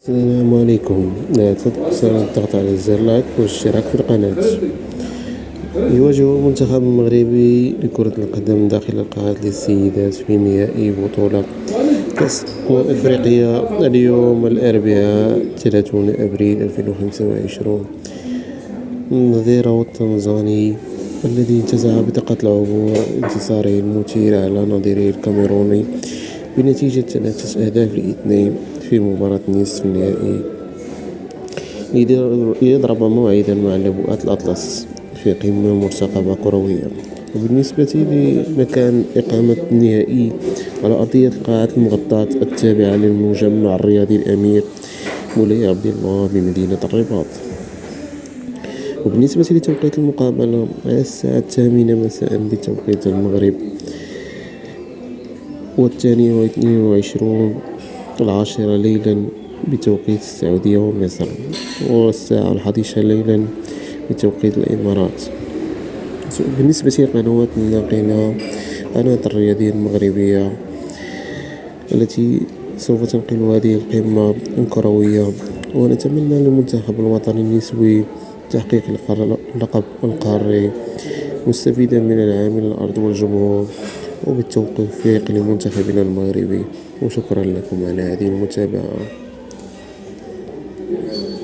السلام عليكم. لا تنسى الضغط على زر لايك والاشتراك في القناة. يواجه المنتخب المغربي لكرة القدم داخل القاعة للسيدات في نهائي بطولة كأس أفريقيا اليوم الأربعاء 30 أبريل 2025 النظيرة التنزاني الذي انتزع بطاقة العبور انتصاره المثير على نظيره الكاميروني بنتيجة 3 أهداف ل2 في مباراة نصف النهائي ليضرب موعدا مع لاعبات الأطلس في قمة مرتقبة كروية. وبالنسبة لمكان إقامة النهائي على أرضية القاعة المغطاة التابعة للمجمع الرياضي الأمير مولاي عبد الله بمدينة الرباط. وبالنسبة لتوقيت المقابلة على الساعة 8 مساء بتوقيت المغرب، و22 العاشرة ليلا بتوقيت السعودية ومصر، والساعة 11 ليلا بتوقيت الإمارات. بالنسبة للقنوات الناقلة، قناة الرياضية المغربية التي سوف تنقل هذه القمة الكروية. ونتمنى للمنتخب الوطني النسوي تحقيق اللقب القاري مستفيدا من العامل الأرض والجمهور، وبالتوفيق لمنتخبنا المغربي. وشكرا لكم على هذه المتابعة.